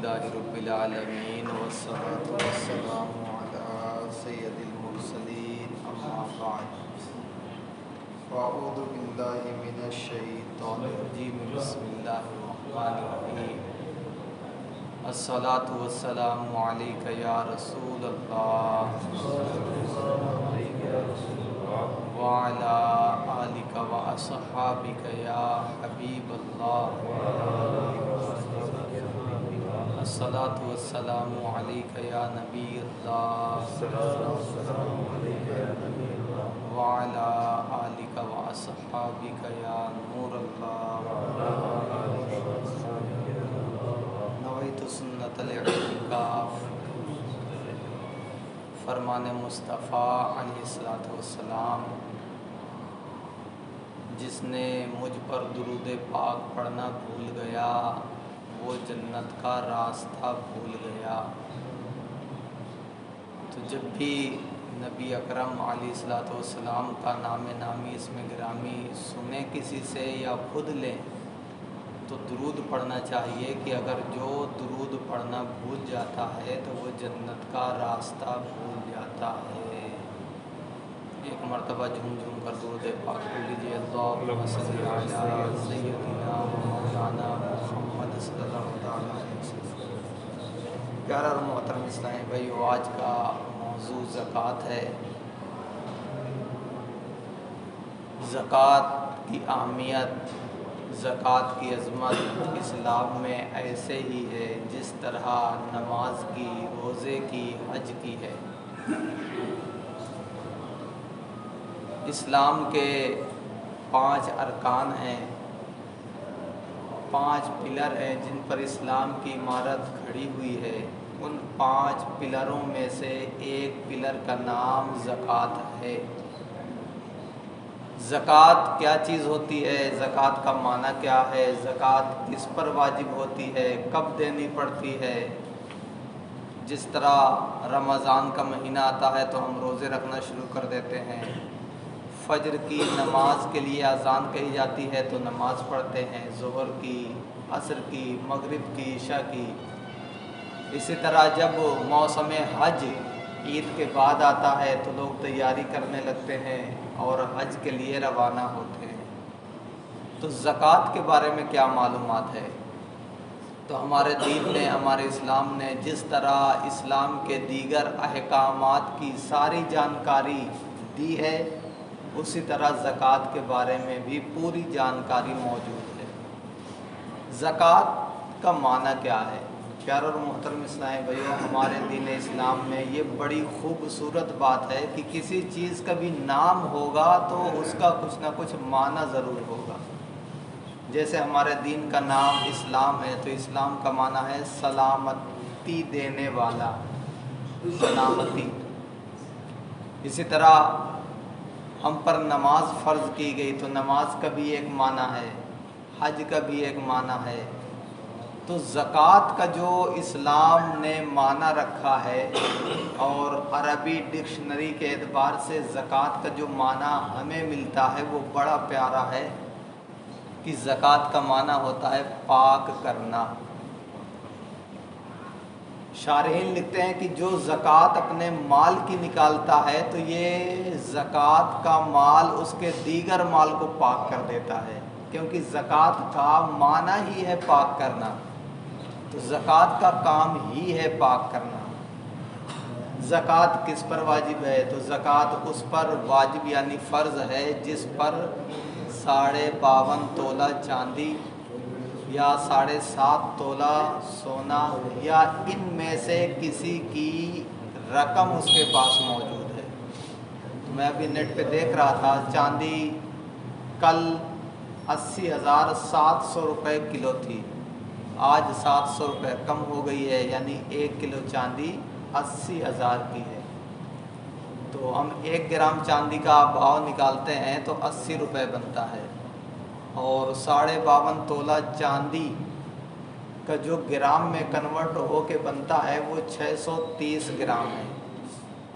للہ رب العالمین والصلاة والسلام علی سید المرسلین اما بعد فاعوذ باللہ من الشیطان الرجیم بسم اللہ الرحمن الرحیم الصلاة والسلام علیک یا رسول اللہ وعلی آلک واصحابک یا حبیب اللہ الصلاة والسلام علیک یا نبی اللہ وعلی آلک واصحابک یا نور اللہ نویت سنت الاعتکاف فرمان مصطفیٰ علیہ السلام جس نے مجھ پر درود پاک پڑھنا بھول گیا وہ جنت کا راستہ بھول گیا۔ تو جب بھی نبی اکرم علیہ السلام کا نام نامی اسم گرامی سنیں کسی سے یا خود لیں تو درود پڑھنا چاہیے کہ اگر جو درود پڑھنا بھول جاتا ہے تو وہ جنت کا راستہ بھول جاتا ہے۔ ایک مرتبہ جھوم جھوم کر درود پاک پڑھ لیجیے۔ اللہم صلی علی سیدنا و مولانا محمد صلی اللہ علیہ وسلم۔ پیارا اور محترم اسلامی بھائیو، آج کا موضوع زکوٰۃ ہے۔ زکوٰۃ کی اہمیت، زکوٰۃ کی عظمت اسلام میں ایسے ہی ہے جس طرح نماز کی، روزے کی، حج کی ہے۔ اسلام کے 5 ارکان ہیں، 5 پلر ہیں جن پر اسلام کی عمارت کھڑی ہوئی ہے۔ ان 5 پلروں میں سے ایک پلر کا نام زکوٰۃ ہے۔ زکوٰۃ کیا چیز ہوتی ہے؟ زکوٰۃ کا معنی کیا ہے؟ زکوٰۃ کس پر واجب ہوتی ہے؟ کب دینی پڑتی ہے؟ جس طرح رمضان کا مہینہ آتا ہے تو ہم روزے رکھنا شروع کر دیتے ہیں، فجر کی نماز کے لیے اذان کہی جاتی ہے تو نماز پڑھتے ہیں، ظہر کی، عصر کی، مغرب کی، عشاء کی۔ اسی طرح جب موسم حج عید کے بعد آتا ہے تو لوگ تیاری کرنے لگتے ہیں اور حج کے لیے روانہ ہوتے ہیں۔ تو زکوٰۃ کے بارے میں کیا معلومات ہے؟ تو ہمارے دین نے، ہمارے اسلام نے جس طرح اسلام کے دیگر احکامات کی ساری جانکاری دی ہے، اسی طرح زکوٰۃ کے بارے میں بھی پوری جانکاری موجود ہے۔ زکوٰۃ کا معنی کیا ہے؟ پیارے اور محترم اسلامی بھائیو، ہمارے دین اسلام میں یہ بڑی خوبصورت بات ہے کہ کسی چیز کا بھی نام ہوگا تو اس کا کچھ نہ کچھ معنی ضرور ہوگا۔ جیسے ہمارے دین کا نام اسلام ہے تو اسلام کا معنی ہے سلامتی دینے والا، سلامتی۔ اسی طرح ہم پر نماز فرض کی گئی تو نماز کا بھی ایک معنی ہے، حج کا بھی ایک معنی ہے۔ تو زکوٰۃ کا جو اسلام نے معنی رکھا ہے اور عربی ڈکشنری کے اعتبار سے زکوٰۃ کا جو معنی ہمیں ملتا ہے وہ بڑا پیارا ہے کہ زکوٰۃ کا معنی ہوتا ہے پاک کرنا۔ شارحین لکھتے ہیں کہ جو زکوٰۃ اپنے مال کی نکالتا ہے تو یہ زکوٰۃ کا مال اس کے دیگر مال کو پاک کر دیتا ہے، کیونکہ زکوٰۃ کا معنی ہی ہے پاک کرنا۔ تو زکوٰۃ کا کام ہی ہے پاک کرنا۔ زکوٰۃ کس پر واجب ہے؟ تو زکوٰۃ اس پر واجب یعنی فرض ہے جس پر 52.5 تولہ چاندی یا 7.5 تولہ سونا یا ان میں سے کسی کی رقم اس کے پاس موجود ہے۔ تو میں ابھی نیٹ پہ دیکھ رہا تھا، چاندی کل 80,700 روپے کلو تھی، آج 700 روپے کم ہو گئی ہے، یعنی 1 کلو چاندی 80,000 کی ہے۔ تو ہم 1 گرام چاندی کا بھاؤ نکالتے ہیں تو 80 روپے بنتا ہے، اور 52.5 تولہ چاندی کا جو گرام میں کنورٹ ہو کے بنتا ہے وہ 630 گرام ہے۔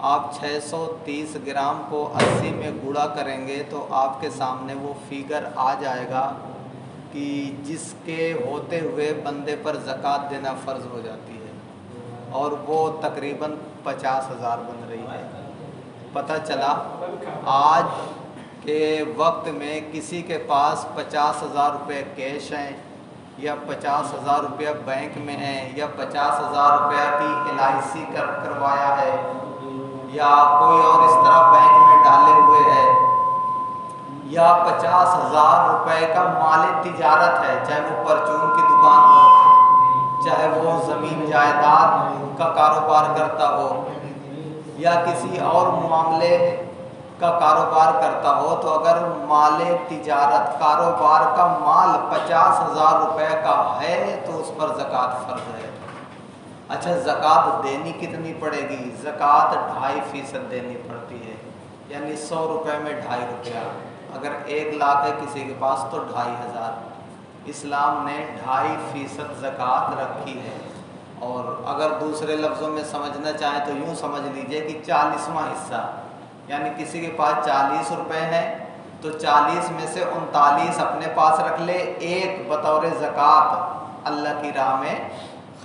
آپ 630 گرام کو 80 میں گڑا کریں گے تو آپ کے سامنے وہ فیگر آ جائے گا کہ جس کے ہوتے ہوئے بندے پر زکوٰۃ دینا فرض ہو جاتی ہے اور وہ تقریباً 50,000 بن رہی ہے۔ پتہ چلا آج کے وقت میں کسی کے پاس 50,000 روپے کیش ہیں یا 50,000 روپیہ بینک میں ہیں یا 50,000 روپیہ کی LIC کروایا ہے یا کوئی اور اس طرح بینک میں ڈالے ہوئے ہے یا 50,000 روپے کا مال تجارت ہے، چاہے وہ پرچون کی دکان ہو، چاہے وہ زمین جائیداد کا کاروبار کرتا ہو یا کسی اور معاملے کا کاروبار کرتا ہو، تو اگر مال تجارت کاروبار کا مال 50,000 روپے کا ہے تو اس پر زکوٰۃ فرض ہے۔ اچھا، زکوٰۃ دینی کتنی پڑے گی؟ زکوٰۃ 2.5% دینی پڑتی ہے، یعنی 100 روپے میں 2.5 روپیہ۔ اگر 1 لاکھ ہے کسی کے پاس تو 2,500۔ اسلام نے 2.5% زکوٰۃ رکھی ہے۔ اور اگر دوسرے لفظوں میں سمجھنا چاہیں تو یوں سمجھ لیجئے کہ 40واں حصہ، یعنی کسی کے پاس 40 روپے ہیں تو 40 میں سے 39 اپنے پاس رکھ لے، 1 بطور زکوٰۃ اللہ کی راہ میں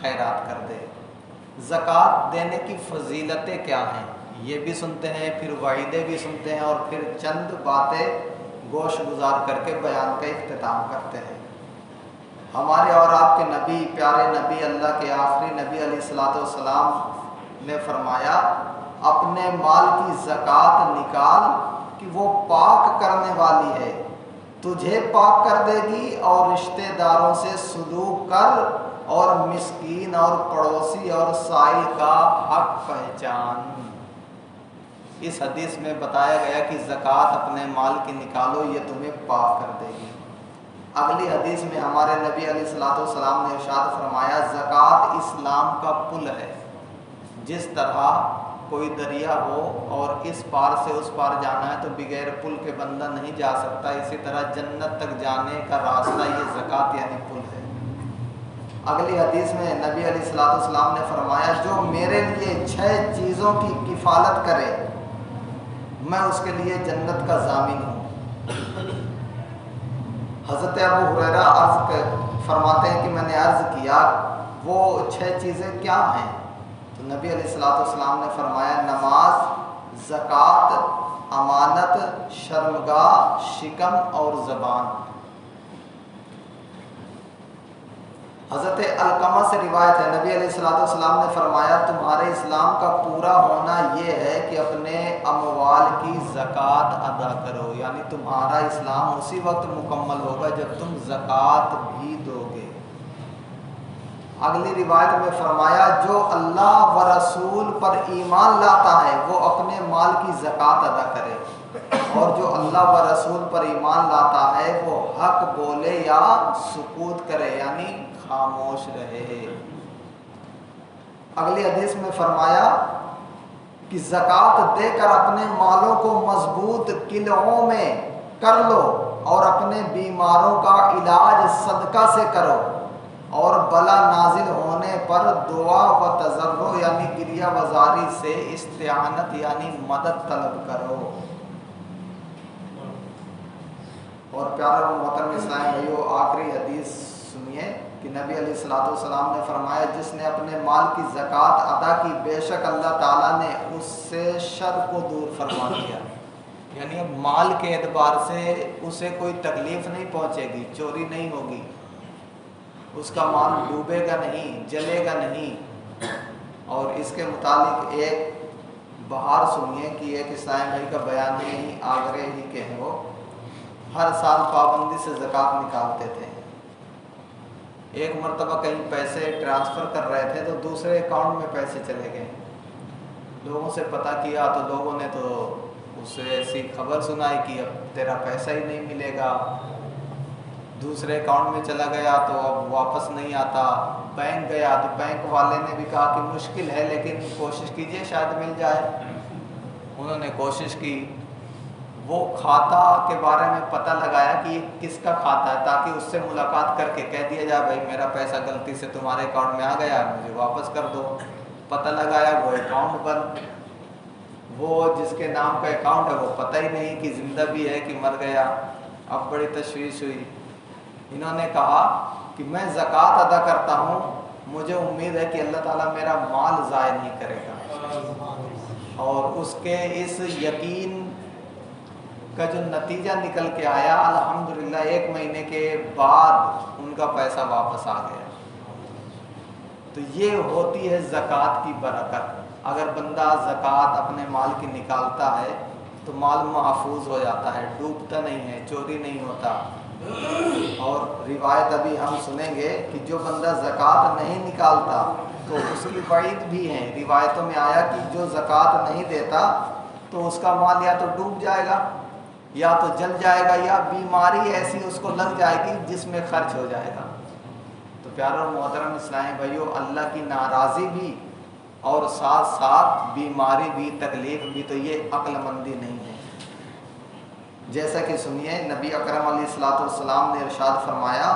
خیرات کر دے۔ زکوٰۃ دینے کی فضیلتیں کیا ہیں یہ بھی سنتے ہیں، پھر وعیدیں بھی سنتے ہیں اور پھر چند باتیں گوش گزار کر کے بیان کا اختتام کرتے ہیں۔ ہمارے اور آپ کے نبی، پیارے نبی، اللہ کے آخری نبی علیہ الصلوۃ والسلام نے فرمایا اپنے مال کی زکوٰۃ نکال کہ وہ پاک کرنے والی ہے، تجھے پاک کر دے گی، اور رشتہ داروں سے سلوک کر اور مسکین اور پڑوسی اور سائل کا حق پہچان۔ اس حدیث میں بتایا گیا کہ زکوٰۃ اپنے مال کی نکالو، یہ تمہیں پاک کر دے گی۔ اگلی حدیث میں ہمارے نبی علیہ الصلوۃ والسلام نے ارشاد فرمایا زکوٰۃ اسلام کا پل ہے۔ جس طرح کوئی دریا ہو اور اس پار سے اس پار جانا ہے تو بغیر پل کے بندہ نہیں جا سکتا، اسی طرح جنت تک جانے کا راستہ یہ زکوٰۃ یعنی پل ہے۔ اگلی حدیث میں نبی علیہ الصلوۃ والسلام نے فرمایا جو میرے لیے 6 چیزوں کی کفالت کرے میں اس کے لیے جنت کا ضامن ہوں۔ حضرت ابو ہریرہ عرض فرماتے ہیں کہ میں نے عرض کیا وہ 6 چیزیں کیا ہیں؟ تو نبی علیہ الصلوۃ والسلام نے فرمایا نماز، زکوٰۃ، امانت، شرمگاہ، شکم اور زبان۔ حضرت علقمہ سے روایت ہے نبی علیہ الصلوۃ والسلام نے فرمایا تمہارے اسلام کا پورا ہونا یہ ہے کہ اپنے اموال کی زکوٰۃ ادا کرو، یعنی تمہارا اسلام اسی وقت مکمل ہوگا جب تم زکوٰۃ بھی دو گے۔ اگلی روایت میں فرمایا جو اللہ و رسول پر ایمان لاتا ہے وہ اپنے مال کی زکوٰۃ ادا کرے، اور جو اللہ و رسول پر ایمان لاتا ہے وہ حق بولے یا سکوت کرے، یعنی خاموش رہے۔ اگلی حدیث میں فرمایا کہ زکوٰۃ دے کر اپنے مالوں کو مضبوط قلعوں میں کر لو اور اپنے بیماروں کا علاج صدقہ سے کرو، اور بلا نازل ہونے پر دعا و تضرع یعنی گریہ وزاری سے استعانت یعنی مدد طلب کرو۔ اور پیارے محترم اسلام بھائیو آخری حدیث سنیے کہ نبی علیہ الصلوۃ والسلام نے فرمایا جس نے اپنے مال کی زکوٰۃ ادا کی بے شک اللہ تعالیٰ نے اس سے شر کو دور فرما دیا، یعنی اب مال کے اعتبار سے اسے کوئی تکلیف نہیں پہنچے گی، چوری نہیں ہوگی، اس کا مال ڈوبے گا نہیں، جلے گا نہیں۔ اور اس کے متعلق ایک بہار سنیے کہ ایک اسلام بھائی کا بیان نہیں، آگرے ہی کے ہیں، وہ ہر سال پابندی سے زکوٰۃ نکالتے تھے۔ ایک مرتبہ کہیں پیسے ٹرانسفر کر رہے تھے تو دوسرے اکاؤنٹ میں پیسے چلے گئے، لوگوں سے پتہ کیا تو لوگوں نے تو اسے ایسی خبر سنائی کہ اب تیرا پیسہ ہی نہیں ملے گا، دوسرے اکاؤنٹ میں چلا گیا تو اب واپس نہیں آتا۔ بینک گیا تو بینک والے نے بھی کہا کہ مشکل ہے لیکن کوشش کیجئے شاید مل جائے۔ انہوں نے کوشش کی، وہ کھاتہ کے بارے میں پتہ لگایا کہ یہ کس کا کھاتہ ہے تاکہ اس سے ملاقات کر کے کہہ دیا جائے بھائی میرا پیسہ غلطی سے تمہارے اکاؤنٹ میں آ گیا مجھے واپس کر دو۔ پتہ لگایا وہ اکاؤنٹ بند، وہ جس کے نام کا اکاؤنٹ ہے وہ پتہ ہی نہیں کہ زندہ بھی ہے کہ مر گیا۔ اب بڑی تشویش ہوئی، انہوں نے کہا کہ میں زکوٰۃ ادا کرتا ہوں، مجھے امید ہے کہ اللہ تعالیٰ میرا مال ضائع نہیں کرے گا، اور اس کے اس یقین کا جو نتیجہ نکل کے آیا الحمدللہ 1 مہینے کے بعد ان کا پیسہ واپس آ گیا۔ تو یہ ہوتی ہے زکوٰۃ کی برکت۔ اگر بندہ زکوٰۃ اپنے مال کی نکالتا ہے تو مال محفوظ ہو جاتا ہے، ڈوبتا نہیں ہے، چوری نہیں ہوتا۔ اور روایت ابھی ہم سنیں گے کہ جو بندہ زکوٰۃ نہیں نکالتا تو اس کی وعید بھی ہے، روایتوں میں آیا کہ جو زکوٰۃ نہیں دیتا تو اس کا مال یا تو ڈوب جائے گا یا تو جل جائے گا یا بیماری ایسی اس کو لگ جائے گی جس میں خرچ ہو جائے گا۔ تو پیارے اور محترم اسلامی بھائیو، اللہ کی ناراضی بھی اور ساتھ ساتھ بیماری بھی، تکلیف بھی، تو یہ عقل مندی نہیں ہے۔ جیسا کہ سنیے نبی اکرم علیہ الصلوۃ والسلام نے ارشاد فرمایا،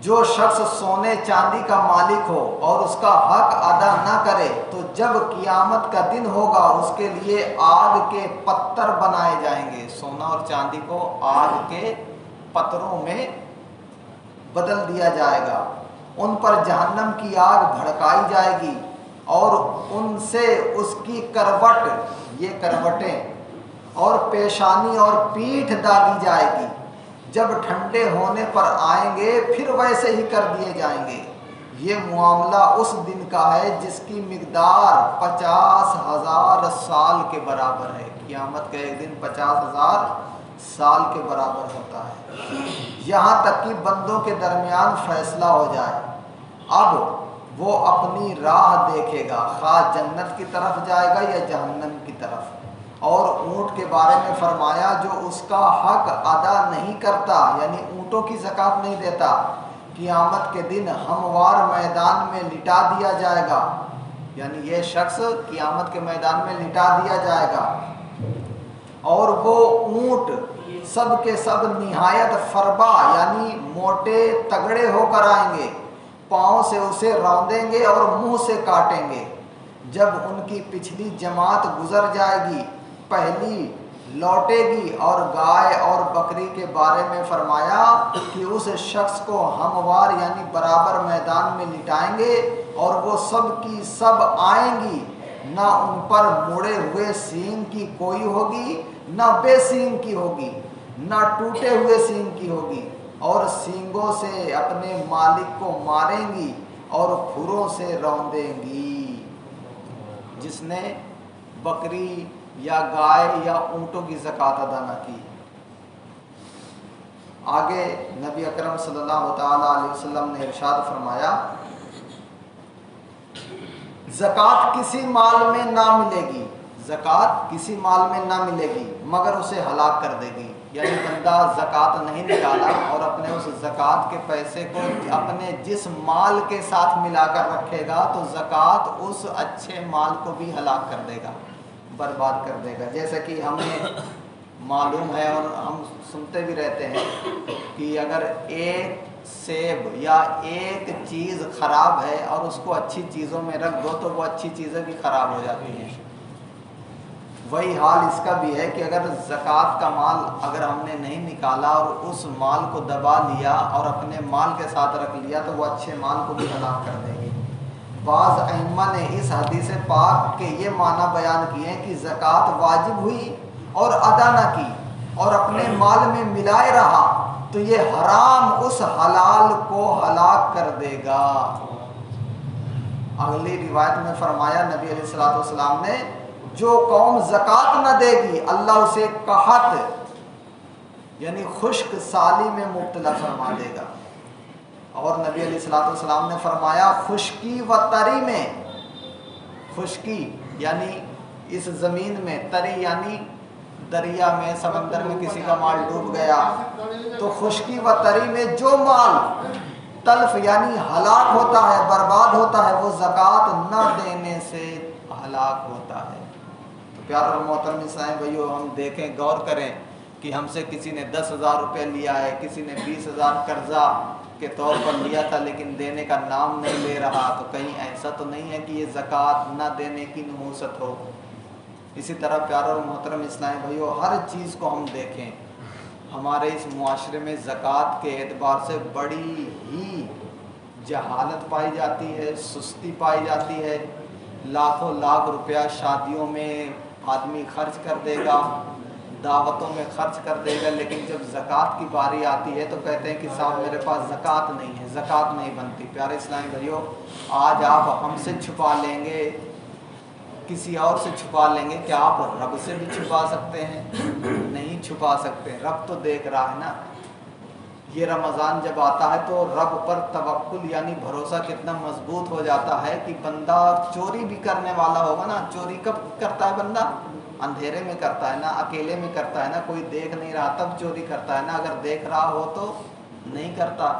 جو شخص سونے چاندی کا مالک ہو اور اس کا حق ادا نہ کرے تو جب قیامت کا دن ہوگا اس کے لیے آگ کے پتھر بنائے جائیں گے۔ سونا اور چاندی کو آگ کے پتھروں میں بدل دیا جائے گا، ان پر جہنم کی آگ بھڑکائی جائے گی اور ان سے اس کی کروٹ، یہ کروٹیں اور پیشانی اور پیٹھ داغی جائے گی، جب ٹھنڈے ہونے پر آئیں گے پھر ویسے ہی کر دیے جائیں گے۔ یہ معاملہ اس دن کا ہے جس کی مقدار 50,000 سال کے برابر ہے۔ قیامت کا ایک دن 50,000 سال کے برابر ہوتا ہے، یہاں تک کہ بندوں کے درمیان فیصلہ ہو جائے۔ اب وہ اپنی راہ دیکھے گا، خواہ جنت کی طرف جائے گا یا جہنم کی طرف۔ اور اونٹ کے بارے میں فرمایا جو اس کا حق ادا نہیں کرتا، یعنی اونٹوں کی زکوٰۃ نہیں دیتا، قیامت کے دن ہموار میدان میں لٹا دیا جائے گا، یعنی یہ شخص قیامت کے میدان میں لٹا دیا جائے گا، اور وہ اونٹ سب کے سب نہایت فربا یعنی موٹے تگڑے ہو کر آئیں گے، پاؤں سے اسے روندیں گے اور منہ سے کاٹیں گے۔ جب ان کی پچھلی جماعت گزر جائے گی پہلی لوٹے گی، اور گائے اور بکری کے بارے میں فرمایا کہ اس شخص کو ہموار یعنی برابر میدان میں لٹائیں گے اور وہ سب کی سب آئیں گی، نہ ان پر مڑے ہوئے سینگ کی کوئی ہوگی، نہ بے سینگ کی ہوگی، نہ ٹوٹے ہوئے سینگ کی ہوگی، اور سینگوں سے اپنے مالک کو ماریں گی اور کھروں سے روندیں گی۔ جس نے بکری یا گائے یا اونٹوں کی زکوٰۃ ادا نہ کی۔ آگے نبی اکرم صلی اللہ تعالی علیہ وسلم نے ارشاد فرمایا، زکوٰۃ کسی مال میں نہ ملے گی، زکوٰۃ کسی مال میں نہ ملے گی مگر اسے ہلاک کر دے گی۔ یعنی بندہ زکوٰۃ نہیں نکالا اور اپنے اس زکوٰۃ کے پیسے کو اپنے جس مال کے ساتھ ملا کر رکھے گا تو زکوٰۃ اس اچھے مال کو بھی ہلاک کر دے گا، برباد کر دے گا۔ جیسا کہ ہمیں معلوم ہے اور ہم سنتے بھی رہتے ہیں کہ اگر ایک سیب یا ایک چیز خراب ہے اور اس کو اچھی چیزوں میں رکھ دو تو وہ اچھی چیزیں بھی خراب ہو جاتی ہیں۔ وہی حال اس کا بھی ہے کہ اگر زکوٰۃ کا مال اگر ہم نے نہیں نکالا اور اس مال کو دبا لیا اور اپنے مال کے ساتھ رکھ لیا تو وہ اچھے مال کو بھی ہلاک کر دے گی۔ بعض ائمہ نے اس حدیث پاک کے یہ معنی بیان کیے کہ زکوٰۃ واجب ہوئی اور ادا نہ کی اور اپنے مال میں ملائے رہا تو یہ حرام اس حلال کو ہلاک کر دے گا۔ اگلی روایت میں فرمایا نبی علیہ الصلوۃ والسلام نے، جو قوم زکوٰۃ نہ دے گی اللہ اسے قحط یعنی خشک سالی میں مبتلا فرما دے گا۔ اور نبی علیہ الصلوۃ والسلام نے فرمایا خشکی و تری میں، خشکی یعنی اس زمین میں، تری یعنی دریا میں سمندر میں کسی کا مال ڈوب گیا، تو خشکی و تری میں جو مال تلف یعنی ہلاک ہوتا ہے، برباد ہوتا ہے، وہ زکوٰۃ نہ دینے سے ہلاک ہوتا ہے۔ تو پیارے اور محترم اسلامی بھائیو، ہم دیکھیں، غور کریں کہ ہم سے کسی نے 10,000 روپے لیا ہے، کسی نے 20,000 قرضہ کے طور پر لیا تھا لیکن دینے کا نام نہیں لے رہا، تو کہیں ایسا تو نہیں ہے کہ یہ زکوٰۃ نہ دینے کی نحوست ہو۔ اسی طرح پیارے اور محترم اسلامی بھائیو، ہر چیز کو ہم دیکھیں، ہمارے اس معاشرے میں زکوٰۃ کے اعتبار سے بڑی ہی جہالت پائی جاتی ہے، سستی پائی جاتی ہے۔ لاکھوں لاکھ روپیہ شادیوں میں آدمی خرچ کر دے گا، دعوتوں میں خرچ کر دے گا، لیکن جب زکوٰۃ کی باری آتی ہے تو کہتے ہیں کہ صاحب میرے پاس زکوٰۃ نہیں ہے، زکوٰۃ نہیں بنتی۔ پیارے اسلامی بھائیو، آج آپ ہم سے چھپا لیں گے، کسی اور سے چھپا لیں گے، کیا آپ رب سے بھی چھپا سکتے ہیں؟ نہیں چھپا سکتے، رب تو دیکھ رہا ہے نا۔ یہ رمضان جب آتا ہے تو رب پر توکل یعنی بھروسہ کتنا مضبوط ہو جاتا ہے کہ بندہ چوری بھی کرنے والا ہوگا نا، چوری کب کرتا ہے بندہ؟ اندھیرے میں کرتا ہے نا، اکیلے میں کرتا ہے نا، کوئی دیکھ نہیں رہا تب چوری کرتا ہے نا، اگر دیکھ رہا ہو تو نہیں کرتا۔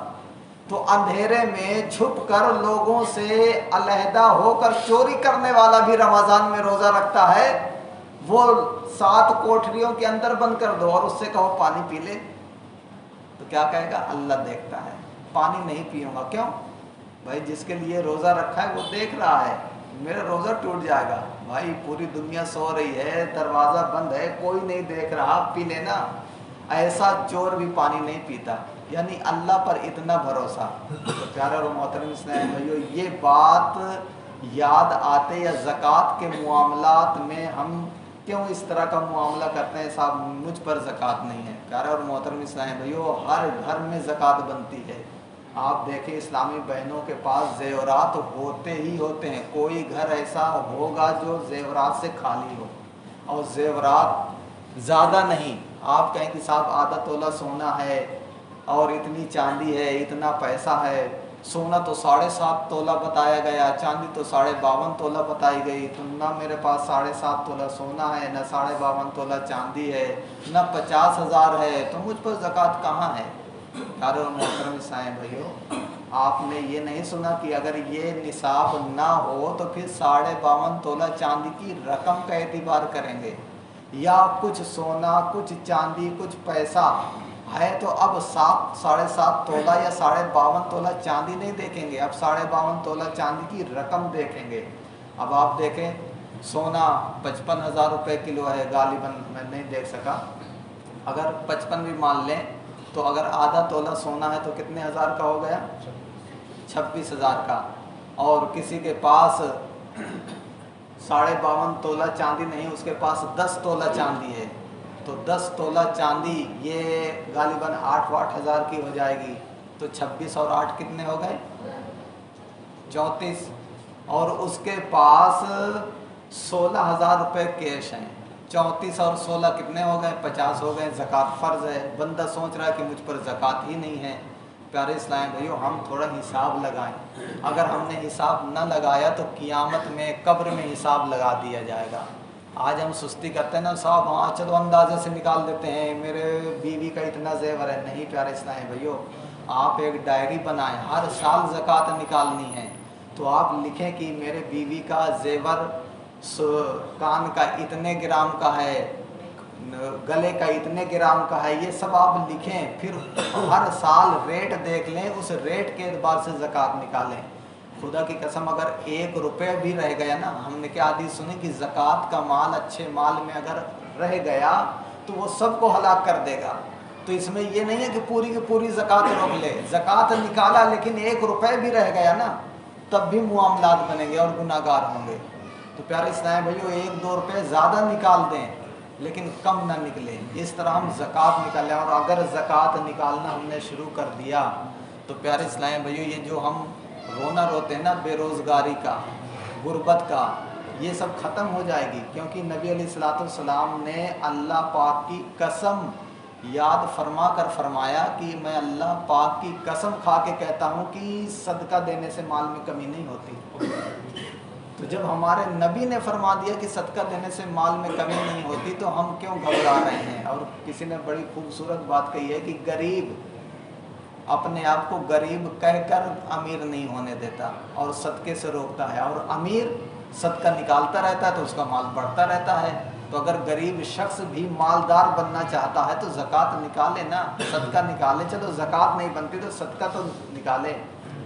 تو اندھیرے میں چھپ کر لوگوں سے علیحدہ ہو کر چوری کرنے والا بھی رمضان میں روزہ رکھتا ہے، وہ 7 کوٹھریوں کے اندر بند کر دو اور اس سے کہو پانی پی لے تو کیا کہے گا؟ اللہ دیکھتا ہے، پانی نہیں پیوں گا۔ کیوں بھائی؟ جس کے لیے روزہ رکھا ہے وہ دیکھ رہا ہے، میرا روزہ ٹوٹ جائے گا۔ بھائی پوری دنیا سو رہی ہے، دروازہ بند ہے، کوئی نہیں دیکھ رہا، پی لینا۔ ایسا چور بھی پانی نہیں پیتا، یعنی اللہ پر اتنا بھروسہ۔ تو پیارے اور محترم اسلام بھائیو، یہ بات یاد آتے یا زکوٰۃ کے معاملات میں ہم کیوں اس طرح کا معاملہ کرتے ہیں؟ صاحب مجھ پر زکوٰۃ نہیں ہے۔ پیارے اور محترم اسلام بھائیو، ہر گھر میں زکوٰۃ بنتی ہے۔ آپ دیکھیں اسلامی بہنوں کے پاس زیورات ہوتے ہی ہوتے ہیں، کوئی گھر ایسا ہوگا جو زیورات سے خالی ہو، اور زیورات زیادہ نہیں۔ آپ کہیں کہ صاحب آدھا تولہ سونا ہے اور اتنی چاندی ہے، اتنا پیسہ ہے۔ سونا تو 7.5 تولہ بتایا گیا، چاندی تو 52.5 تولہ بتائی گئی، تو نہ میرے پاس 7.5 تولہ سونا ہے، نہ 52.5 تولہ چاندی ہے، نہ 50,000 ہے، تو مجھ پر زکوٰۃ کہاں ہے؟ پیارے اور محترم اسلام بھائیو، آپ نے یہ نہیں سنا کہ اگر یہ نصاب نہ ہو تو پھر 52.5 تولہ چاندی کی رقم کا اعتبار کریں گے، یا کچھ سونا، کچھ چاندی، کچھ پیسہ ہے تو اب 7.5 تولہ یا 52.5 تولہ چاندی نہیں دیکھیں گے، اب 52.5 تولہ چاندی کی رقم دیکھیں گے۔ اب آپ دیکھیں سونا 55,000 روپے کلو ہے غالباً، میں نہیں دیکھ سکا، اگر 55 بھی مان لیں تو اگر آدھا تولہ سونا ہے تو کتنے ہزار کا ہو گیا؟ 26,000 کا۔ اور کسی کے پاس 52.5 تولہ چاندی نہیں، اس کے پاس 10 تولہ چاندی ہے، تو 10 تولہ چاندی یہ غالباً 8 ہزار کی ہو جائے گی، تو 26 اور 8 کتنے ہو گئے؟ 34۔ اور اس کے پاس 16,000 روپے کیش ہیں، 34 اور 16 کتنے ہو گئے؟ 50 ہو گئے۔ زکوٰۃ فرض ہے، بندہ سوچ رہا ہے کہ مجھ پر زکوٰۃ ہی نہیں ہے۔ پیارے اسلام بھائیو، ہم تھوڑا حساب لگائیں، اگر ہم نے حساب نہ لگایا تو قیامت میں قبر میں حساب لگا دیا جائے گا۔ آج ہم سستی کرتے ہیں نا، صاحب ہاں چلو اندازے سے نکال دیتے ہیں، میرے بیوی کا اتنا زیور ہے۔ نہیں پیارے اسلام بھائیو، آپ ایک ڈائری بنائیں، ہر سال زکوٰۃ نکالنی ہے تو آپ لکھیں کہ میرے بیوی کا زیور کان کا اتنے گرام کا ہے، گلے کا اتنے گرام کا ہے، یہ سب آپ لکھیں، پھر ہر سال ریٹ دیکھ لیں، اس ریٹ کے اعتبار سے زکوٰۃ نکالیں۔ خدا کی قسم اگر 1 روپے بھی رہ گیا نا، ہم نے کیا حدیث سنی کہ زکوٰۃ کا مال اچھے مال میں اگر رہ گیا تو وہ سب کو ہلاک کر دے گا۔ تو اس میں یہ نہیں ہے کہ پوری کی پوری زکوٰۃ روک لے، زکوٰۃ نکالا لیکن 1 روپے بھی رہ گیا نا تب بھی معاملات بنیں گے اور گناہ گار ہوں گے۔ تو پیارے اسلام بھائیو، 1-2 روپے زیادہ نکال دیں لیکن کم نہ نکلے، اس طرح ہم زکوٰۃ نکالیں۔ اور اگر زکوٰۃ نکالنا ہم نے شروع کر دیا تو پیارے اسلام بھائیو، یہ جو ہم رونا روتے ہیں نا بے روزگاری کا، غربت کا، یہ سب ختم ہو جائے گی، کیونکہ نبی علیہ الصلوۃ والسلام نے اللہ پاک کی قسم یاد فرما کر فرمایا کہ میں اللہ پاک کی قسم کھا کے کہتا ہوں کہ صدقہ دینے سے مال میں کمی نہیں ہوتی۔ تو جب ہمارے نبی نے فرما دیا کہ صدقہ دینے سے مال میں کمی نہیں ہوتی تو ہم کیوں گھبرا رہے ہیں؟ اور کسی نے بڑی خوبصورت بات کہی ہے کہ غریب اپنے آپ کو غریب کہہ کر امیر نہیں ہونے دیتا اور صدقے سے روکتا ہے، اور امیر صدقہ نکالتا رہتا ہے تو اس کا مال بڑھتا رہتا ہے۔ تو اگر غریب شخص بھی مالدار بننا چاہتا ہے تو زکوٰۃ نکالے نا، صدقہ نکالے۔ چلو زکوٰۃ نہیں بنتی تو صدقہ تو نکالے۔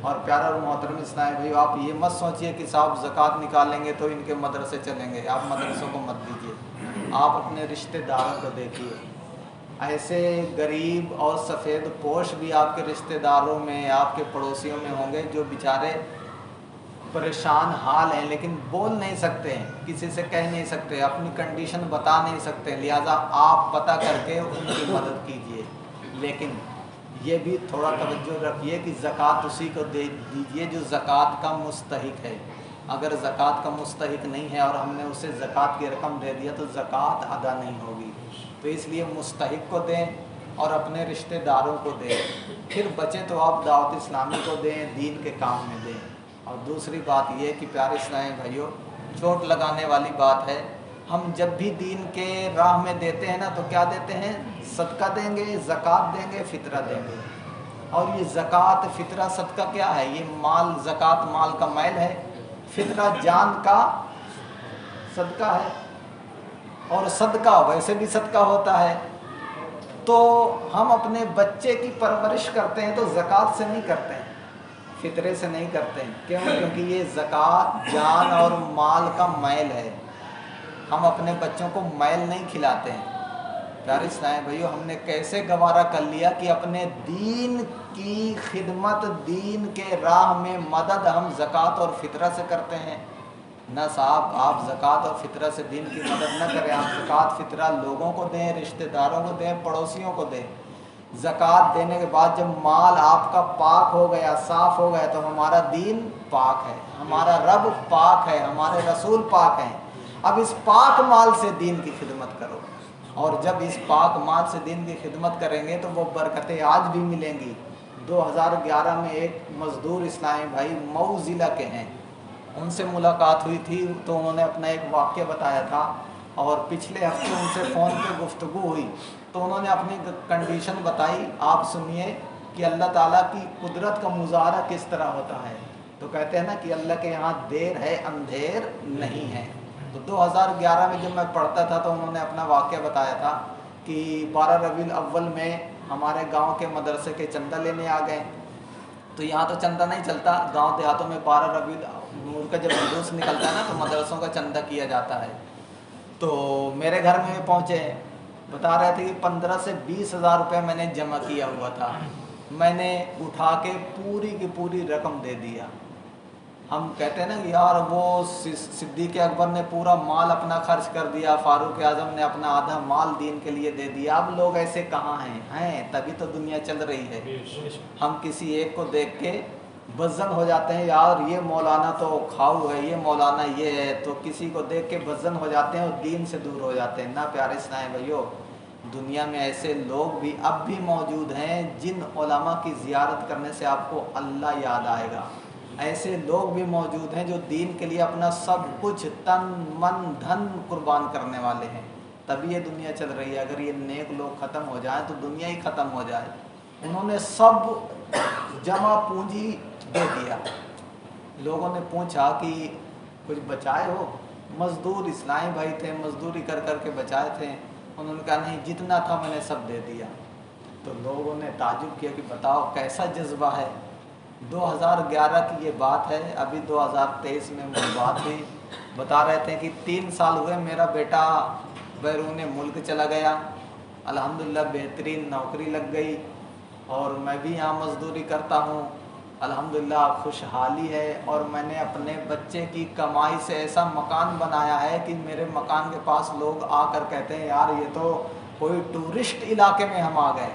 اور پیارا اور محترم اسلام بھائیو، آپ یہ مت سوچئے کہ صاحب زکوٰۃ نکالیں گے تو ان کے مدرسے چلیں گے، آپ مدرسوں کو مت دیجیے، آپ اپنے رشتہ داروں کو دیکھیے۔ ایسے غریب اور سفید پوش بھی آپ کے رشتہ داروں میں، آپ کے پڑوسیوں میں ہوں گے جو بیچارے پریشان حال ہیں، لیکن بول نہیں سکتے ہیں، کسی سے کہہ نہیں سکتے، اپنی کنڈیشن بتا نہیں سکتے، لہٰذا آپ پتہ کر کے ان کی مدد کیجیے۔ لیکن یہ بھی تھوڑا توجہ رکھیے کہ زکوٰۃ اسی کو دے دیجیے جو زکوٰۃ کا مستحق ہے۔ اگر زکوٰۃ کا مستحق نہیں ہے اور ہم نے اسے زکوٰۃ کی رقم دے دیا تو زکوٰۃ ادا نہیں ہوگی، تو اس لیے مستحق کو دیں اور اپنے رشتہ داروں کو دیں، پھر بچے تو آپ دعوت اسلامی کو دیں، دین کے کام میں دیں۔ اور دوسری بات یہ کہ پیارے اسلامی بھائیوں، چوٹ لگانے والی بات ہے، ہم جب بھی دین کے راہ میں دیتے ہیں نا تو کیا دیتے ہیں؟ صدقہ دیں گے، زکوٰۃ دیں گے، فطرہ دیں گے۔ اور یہ زکوٰۃ، فطرہ، صدقہ کیا ہے؟ یہ مال، زکوٰۃ مال کا میل ہے، فطرہ جان کا صدقہ ہے، اور صدقہ ویسے بھی صدقہ ہوتا ہے۔ تو ہم اپنے بچے کی پرورش کرتے ہیں تو زکوٰۃ سے نہیں کرتے ہیں، فطرے سے نہیں کرتے ہیں۔ کیوں؟ کیونکہ یہ زکوٰۃ جان اور مال کا میل ہے، ہم اپنے بچوں کو میل نہیں کھلاتے ہیں۔ پیارے اسلامی بھائیو، ہم نے کیسے گوارا کر لیا کہ اپنے دین کی خدمت، دین کے راہ میں مدد ہم زکوٰۃ اور فطرہ سے کرتے ہیں؟ نہ صاحب، آپ زکوٰۃ اور فطرہ سے دین کی مدد نہ کریں، آپ زکوٰۃ فطرہ لوگوں کو دیں، رشتہ داروں کو دیں، پڑوسیوں کو دیں۔ زکوٰۃ دینے کے بعد جب مال آپ کا پاک ہو گیا، صاف ہو گیا، تو ہمارا دین پاک ہے، ہمارا رب پاک ہے، ہمارے رسول پاک ہیں۔ اب اس پاک مال سے دین کی خدمت کرو، اور جب اس پاک مال سے دین کی خدمت کریں گے تو وہ برکتیں آج بھی ملیں گی۔ 2011 میں ایک مزدور اسلامی بھائی مئو ضلع کے ہیں، ان سے ملاقات ہوئی تھی تو انہوں نے اپنا ایک واقعہ بتایا تھا، اور پچھلے ہفتے ان سے فون پہ گفتگو ہوئی تو انہوں نے اپنی کنڈیشن بتائی۔ آپ سنیے کہ اللہ تعالیٰ کی قدرت کا مظاہرہ کس طرح ہوتا ہے۔ تو کہتے ہیں نا کہ اللہ کے یہاں دیر ہے اندھیر نہیں ہے۔ تو 2011 میں جب میں پڑھتا تھا تو انہوں نے اپنا واقعہ بتایا تھا کہ 12 ربیع الاول میں ہمارے گاؤں کے مدرسے کے چندہ لینے آ گئے۔ تو یہاں تو چندہ نہیں چلتا، گاؤں دیہاتوں میں 12 ربیع نور کا جب جلوس نکلتا ہے نا تو مدرسوں کا چندہ کیا جاتا ہے۔ تو میرے گھر میں پہنچے، بتا رہے تھے کہ 15 سے 20 ہزار روپے میں نے جمع کیا ہوا تھا، میں نے اٹھا کے پوری کی پوری رقم دے دیا۔ ہم کہتے ہیں نا کہ یار وہ صدیق اکبر نے پورا مال اپنا خرچ کر دیا، فاروق اعظم نے اپنا آدھا مال دین کے لیے دے دیا۔ اب لوگ ایسے کہاں ہیں؟ تبھی تو دنیا چل رہی ہے۔ ہم کسی ایک کو دیکھ کے بزن ہو جاتے ہیں، یار یہ مولانا تو کھاؤ ہے، یہ مولانا یہ ہے، تو کسی کو دیکھ کے بزن ہو جاتے ہیں اور دین سے دور ہو جاتے ہیں۔ نہ پیارے اسلامی بھائیو، دنیا میں ایسے لوگ بھی اب بھی موجود ہیں جن علماء کی زیارت کرنے سے آپ کو اللہ یاد آئے گا۔ ایسے لوگ بھی موجود ہیں جو دین کے لیے اپنا سب کچھ تن من دھن قربان کرنے والے ہیں، تبھی یہ دنیا چل رہی ہے۔ اگر یہ نیک لوگ ختم ہو جائیں تو دنیا ہی ختم ہو جائے۔ انہوں نے سب جمع پونجی دے دیا۔ لوگوں نے پوچھا کہ کچھ بچائے ہو؟ مزدور اسلامی بھائی تھے، مزدوری کر کر کے بچائے تھے۔ انہوں نے کہا نہیں، جتنا تھا میں نے سب دے دیا۔ تو لوگوں نے تعجب کیا کہ بتاؤ کیسا جذبہ ہے۔ 2011 کی یہ بات ہے، ابھی 2023 میں وہ بات ہوئی۔ بتا رہے تھے کہ 3 سال ہوئے میرا بیٹا بیرون ملک چلا گیا، الحمدللہ بہترین نوکری لگ گئی، اور میں بھی یہاں مزدوری کرتا ہوں، الحمدللہ خوشحالی ہے۔ اور میں نے اپنے بچے کی کمائی سے ایسا مکان بنایا ہے کہ میرے مکان کے پاس لوگ آ کر کہتے ہیں یار یہ تو کوئی ٹورسٹ علاقے میں ہم آ گئے۔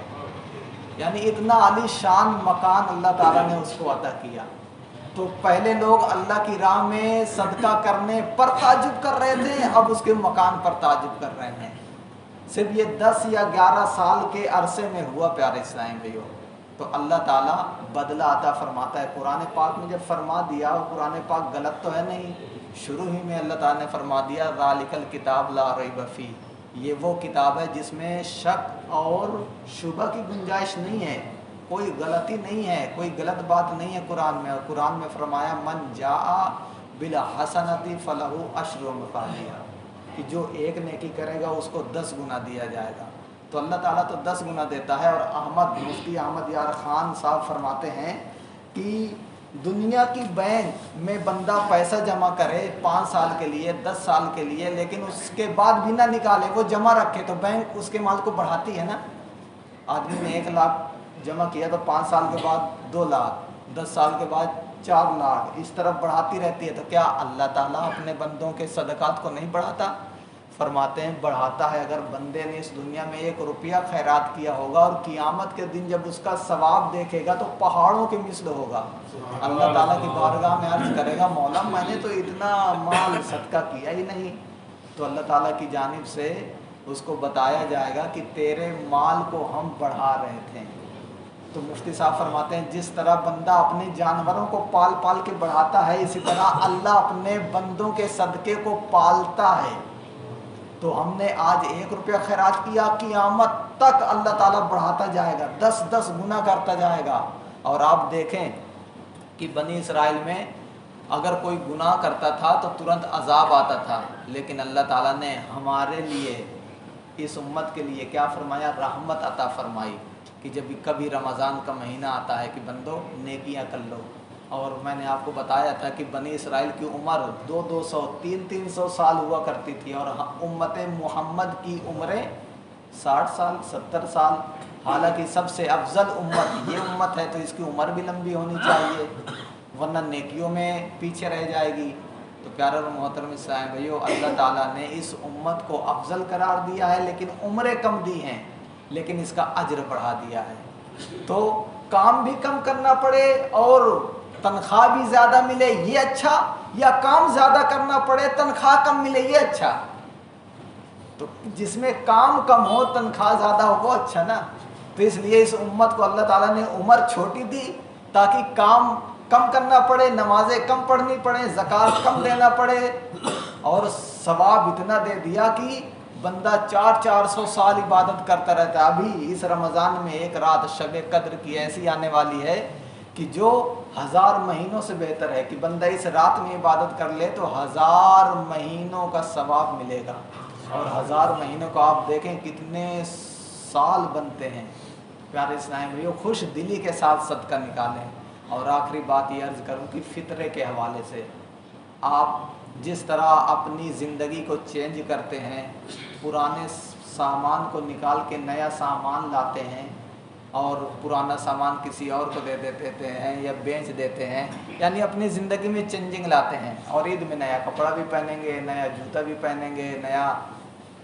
یعنی اتنا عالی شان مکان اللہ تعالیٰ نے اس کو عطا کیا۔ تو پہلے لوگ اللہ کی راہ میں صدقہ کرنے پر تعجب کر رہے تھے، اب اس کے مکان پر تعجب کر رہے ہیں۔ صرف یہ 10 یا 11 سال کے عرصے میں ہوا پیارے اسلامی بھائیو۔ تو اللہ تعالیٰ بدلہ عطا فرماتا ہے۔ قرآن پاک میں جب فرما دیا، قرآن پاک غلط تو ہے نہیں، شروع ہی میں اللہ تعالیٰ نے فرما دیا ذالک الکتاب لا ریب فیہ، یہ وہ کتاب ہے جس میں شک اور شبہ کی گنجائش نہیں ہے، کوئی غلطی نہیں ہے، کوئی غلط بات نہیں ہے قرآن میں۔ اور قرآن میں فرمایا من جاء بالحسنۃ فلہ عشر امثالہا، کہ جو ایک نیکی کرے گا اس کو 10 گنا دیا جائے گا۔ تو اللہ تعالیٰ تو 10 گنا دیتا ہے۔ اور مفتی احمد یار خان صاحب فرماتے ہیں کہ دنیا کی بینک میں بندہ پیسہ جمع کرے 5 سال کے لیے 10 سال کے لیے، لیکن اس کے بعد بھی نہ نکالے، وہ جمع رکھے، تو بینک اس کے مال کو بڑھاتی ہے نا۔ آدمی نے 1 لاکھ جمع کیا تو 5 سال کے بعد 2 لاکھ، 10 سال کے بعد 4 لاکھ، اس طرح بڑھاتی رہتی ہے۔ تو کیا اللہ تعالیٰ اپنے بندوں کے صدقات کو نہیں بڑھاتا؟ فرماتے ہیں بڑھاتا ہے۔ اگر بندے نے اس دنیا میں 1 روپیہ خیرات کیا ہوگا اور قیامت کے دن جب اس کا ثواب دیکھے گا تو پہاڑوں کے مثل ہوگا۔ اللہ تعالیٰ کی بارگاہ میں عرض کرے گا مولا میں نے تو اتنا مال صدقہ کیا ہی نہیں۔ تو اللہ تعالیٰ کی جانب سے اس کو بتایا جائے گا کہ تیرے مال کو ہم بڑھا رہے تھے۔ تو مفتی صاحب فرماتے ہیں جس طرح بندہ اپنے جانوروں کو پال پال کے بڑھاتا ہے، اسی طرح اللہ اپنے بندوں کے صدقے کو پالتا ہے۔ تو ہم نے آج 1 روپیہ خیرات کیا، قیامت تک اللہ تعالیٰ بڑھاتا جائے گا، 10 گنا کرتا جائے گا۔ اور آپ دیکھیں کہ بنی اسرائیل میں اگر کوئی گناہ کرتا تھا تو ترنت عذاب آتا تھا، لیکن اللہ تعالیٰ نے ہمارے لیے، اس امت کے لیے کیا فرمایا؟ رحمت عطا فرمائی کہ جب کبھی رمضان کا مہینہ آتا ہے کہ بندو نیکیاں کر لو۔ اور میں نے آپ کو بتایا تھا کہ بنی اسرائیل کی عمر 200 300 سال ہوا کرتی تھی، اور امت محمد کی عمریں 60 سال 70 سال۔ حالانکہ سب سے افضل امت یہ امت ہے، تو اس کی عمر بھی لمبی ہونی چاہیے، ورنہ نیکیوں میں پیچھے رہ جائے گی۔ تو پیارے اور محترم اسلام بھائیو، اللہ تعالیٰ نے اس امت کو افضل قرار دیا ہے، لیکن عمریں کم دی ہیں، لیکن اس کا اجر بڑھا دیا ہے۔ تو کام بھی کم کرنا پڑے اور تنخواہ بھی زیادہ ملے یہ اچھا، یا کام زیادہ کرنا پڑے تنخواہ کم ملے یہ اچھا؟ تو جس میں کام کم ہو تنخواہ زیادہ ہو وہ اچھا نا۔ تو اس لیے اس امت کو اللہ تعالیٰ نے عمر چھوٹی دی تاکہ کام کم کرنا پڑے، نمازیں کم پڑھنی پڑیں، زکوٰۃ کم دینا پڑے، اور ثواب اتنا دے دیا کہ بندہ 400 سال عبادت کرتا رہتا ہے۔ ابھی اس رمضان میں ایک رات شب قدر کی ایسی آنے والی ہے کہ جو 1000 مہینوں سے بہتر ہے، کہ بندہ اس رات میں عبادت کر لے تو 1000 مہینوں کا ثواب ملے گا۔ اور 1000 مہینوں کو آپ دیکھیں کتنے سال بنتے ہیں۔ پیارے اسلام بھائیو، خوش دلی کے ساتھ صدقہ نکالیں۔ اور آخری بات یہ عرض کروں کہ فطرے کے حوالے سے آپ جس طرح اپنی زندگی کو چینج کرتے ہیں، پرانے سامان کو نکال کے نیا سامان لاتے ہیں اور پرانا سامان کسی اور کو دے دیتے ہیں یا بیچ دیتے ہیں، یعنی اپنی زندگی میں چینجنگ لاتے ہیں، اور عید میں نیا کپڑا بھی پہنیں گے، نیا جوتا بھی پہنیں گے، نیا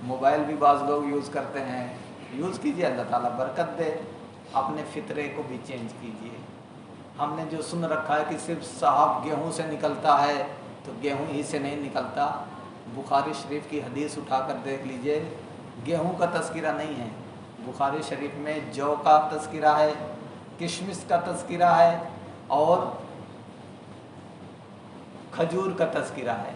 موبائل بھی بعض لوگ یوز کرتے ہیں۔ یوز کیجئے، اللہ تعالیٰ برکت دے۔ اپنے فطرے کو بھی چینج کیجئے۔ ہم نے جو سن رکھا ہے کہ صرف صاحب گیہوں سے نکلتا ہے، تو گیہوں ہی سے نہیں نکلتا۔ بخاری شریف کی حدیث اٹھا کر دیکھ لیجئے، گیہوں کا تذکرہ نہیں ہے، بخاری شریف میں جو کا تذکرہ ہے، کشمش کا تذکرہ ہے اور کھجور کا تذکرہ ہے۔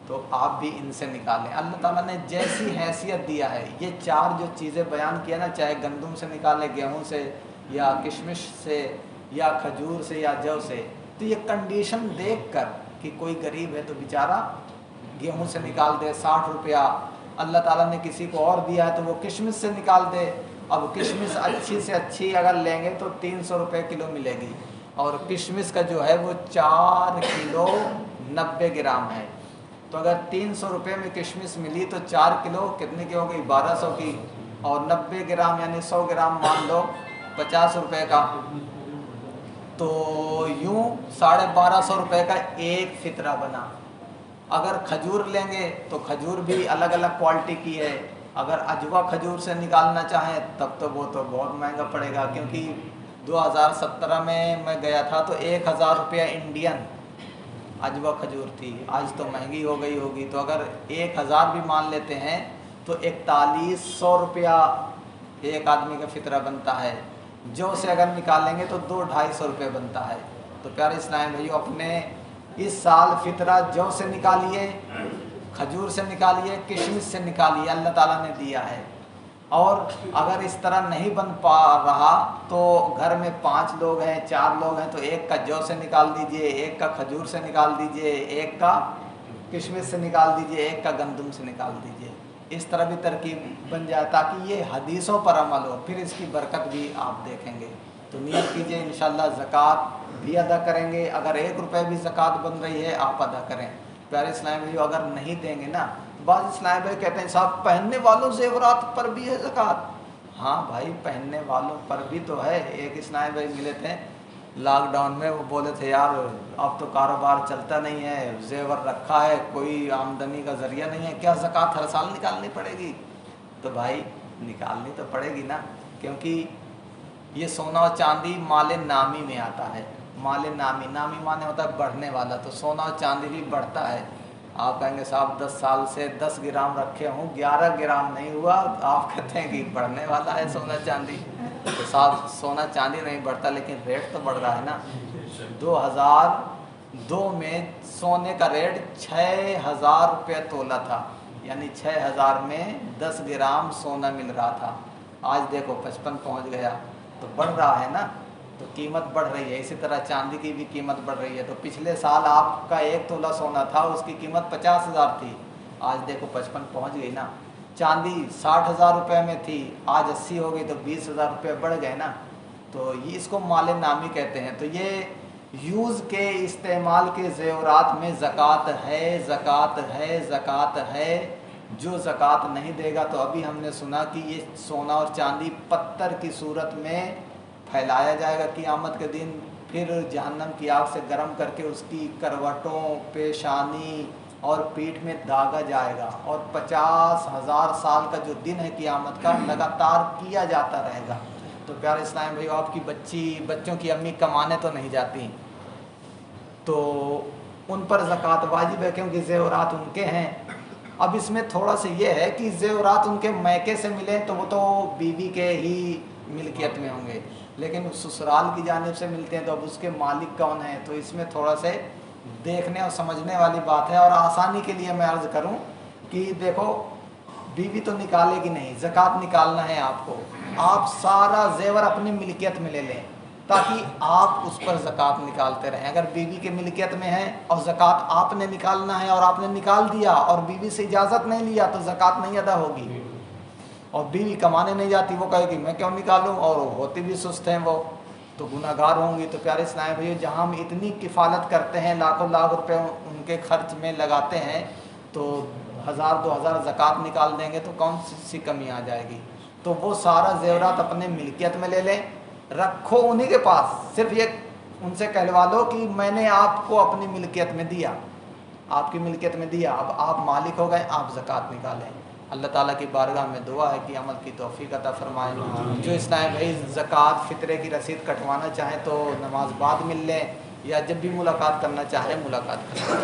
تو آپ بھی ان سے نکالیں۔ اللہ تعالیٰ نے جیسی حیثیت دیا ہے، یہ 4 جو چیزیں بیان کیا نا، چاہے گندم سے نکالے، گیہوں سے یا کشمش سے یا کھجور سے یا جو سے، تو یہ کنڈیشن دیکھ کر کہ کوئی غریب ہے تو بیچارہ گیہوں سے نکال دے 60 روپیہ، اللہ تعالیٰ نے کسی کو اور دیا ہے تو وہ کشمش سے نکال دے۔ اب کشمش اچھی سے اچھی اگر لیں گے تو 300 روپے کلو ملے گی، اور کشمش کا جو ہے وہ 4 کلو 90 گرام ہے۔ تو اگر 300 روپے میں کشمش ملی تو 4 کلو کتنے کی ہو گئی؟ 1200 کی، اور 90 گرام یعنی 100 گرام مان لو 50 روپے کا، تو یوں 1250 روپے کا ایک فطرہ بنا۔ اگر کھجور لیں گے تو کھجور بھی الگ الگ کوالٹی کی ہے، اگر اجوا کھجور سے نکالنا چاہیں تب تو وہ تو بہت مہنگا پڑے گا، کیونکہ 2017 میں گیا تھا تو 1000 روپیہ انڈین اجوا کھجور تھی، آج تو مہنگی ہو گئی ہوگی۔ تو اگر 1000 بھی مان لیتے ہیں تو 4100 روپیہ ایک آدمی کا فطرہ بنتا ہے۔ جو سے اگر نکالیں گے تو 200-250 روپے بنتا ہے۔ تو پیارے اسلام بھائیو، اپنے اس سال فطرہ جو سے نکالیے، کھجور سے نکالیے، کشمش سے نکالیے، اللہ تعالیٰ نے دیا ہے۔ اور اگر اس طرح نہیں بن پا رہا تو گھر میں 5 لوگ ہیں 4 لوگ ہیں تو ایک کا جو سے نکال دیجئے، ایک کا کھجور سے نکال دیجئے، ایک کا کشمش سے نکال دیجئے، ایک کا گندم سے نکال دیجئے۔ اس طرح بھی ترکیب بن جائے تاکہ یہ حدیثوں پر عمل ہو، پھر اس کی برکت بھی آپ دیکھیں گے۔ تو نیت کیجئے انشاءاللہ زکوٰۃ بھی ادا کریں گے، اگر 1 روپے بھی زکوٰۃ بن رہی ہے آپ ادا کریں۔ پیارے اسلام بھائیو اگر نہیں دیں گے نا، بعض اسلام بھائی کہتے ہیں صاحب پہننے والوں زیورات پر بھی ہے زکوٰۃ۔ ہاں بھائی پہننے والوں پر بھی تو ہے۔ ایک اسلام بھائی ملے تھے لاک ڈاؤن میں، وہ بولے تھے یار اب تو کاروبار چلتا نہیں ہے، زیور رکھا ہے، کوئی آمدنی کا ذریعہ نہیں ہے، کیا زکوٰۃ ہر سال نکالنی پڑے گی؟ تو بھائی نکالنی تو پڑے گی نا، کیونکہ یہ سونا اور چاندی مال نامی میں آتا ہے۔ مال نامی، نامی مانے ہوتا ہے بڑھنے والا، تو سونا اور چاندی بھی بڑھتا ہے۔ آپ کہیں گے صاحب 10 سال سے 10 گرام رکھے ہوں 11 گرام نہیں ہوا، آپ کہتے ہیں کہ بڑھنے والا ہے سونا چاندی۔ تو صاحب سونا چاندی نہیں بڑھتا لیکن ریٹ تو بڑھ رہا ہے نا۔ 2002 میں سونے کا ریٹ 6000 روپے تولہ تھا، یعنی 6000 میں 10 گرام سونا مل رہا تھا۔ آج دیکھو 55 پہنچ گیا، تو بڑھ رہا ہے نا، تو قیمت بڑھ رہی ہے۔ اسی طرح چاندی کی بھی قیمت بڑھ رہی ہے۔ تو پچھلے سال آپ کا 1 تولہ سونا تھا، اس کی قیمت 50,000 تھی، آج دیکھو 55 پہنچ گئی نا۔ چاندی 60,000 روپے میں تھی، آج 80 ہو گئی، تو 20,000 روپے بڑھ گئے نا۔ تو یہ اس کو مال نامی کہتے ہیں۔ تو یہ یوز کے استعمال کے زیورات میں زکوٰۃ ہے، زکوٰۃ ہے، زکوٰۃ ہے۔ جو زکوٰۃ نہیں دے گا، تو ابھی ہم نے سنا کہ یہ سونا اور چاندی پتھر کی صورت میں پھیلایا جائے گا قیامت کے دن، پھر جہنم کی آگ سے گرم کر کے اس کی کروٹوں، پیشانی اور پیٹھ میں داغا جائے گا، اور 50,000 سال کا جو دن ہے قیامت کا لگاتار کیا جاتا رہے گا۔ تو پیارے اسلام بھائی آپ کی بچوں کی امی کمانے تو نہیں جاتی، تو ان پر زکوٰۃ واجب ہے کیونکہ زیورات ان کے ہیں۔ اب اس میں تھوڑا سا یہ ہے کہ زیورات ان کے میکے سے ملیں تو وہ تو بیوی کے ہی ملکیت میں ہوں گے، لیکن سسرال کی جانب سے ملتے ہیں تو اب اس کے مالک کون ہیں، تو اس میں تھوڑا سے دیکھنے اور سمجھنے والی بات ہے۔ اور آسانی کے لیے میں عرض کروں کہ دیکھو بیوی تو نکالے گی نہیں، زکوٰۃ نکالنا ہے آپ کو، آپ سارا زیور اپنی ملکیت میں لے لیں تاکہ آپ اس پر زکوٰۃ نکالتے رہیں۔ اگر بیوی کے ملکیت میں ہے اور زکوٰۃ آپ نے نکالنا ہے اور آپ نے نکال دیا اور بیوی سے اجازت نہیں لیا تو زکوٰۃ نہیں ادا ہوگی۔ اور بیوی کمانے نہیں جاتی، وہ کہے گی میں کیوں نکالوں، اور ہوتی بھی سست ہیں وہ، تو گناہ گار ہوں گی۔ تو پیارے اسلام بھائی جہاں ہم اتنی کفالت کرتے ہیں، لاکھوں لاکھ روپے ان کے خرچ میں لگاتے ہیں، تو 1000-2000 زکوٰۃ نکال دیں گے تو کون سی کمی آ جائے گی۔ تو وہ سارا زیورات اپنے ملکیت میں لے لیں، رکھو انہی کے پاس، صرف یہ ان سے کہلوا لو کہ میں نے آپ کو اپنی ملکیت میں دیا، آپ کی ملکیت میں دیا، اب آپ مالک ہو گئے، آپ زکوٰۃ نکالیں۔ اللہ تعالیٰ کی بارگاہ میں دعا ہے کہ عمل کی توفیق عطا فرمائے۔ جو اسلام بھائی زکوٰۃ فطرے کی رسید کٹوانا چاہیں تو نماز بعد مل لیں، یا جب بھی ملاقات کرنا چاہیں ملاقات کریں۔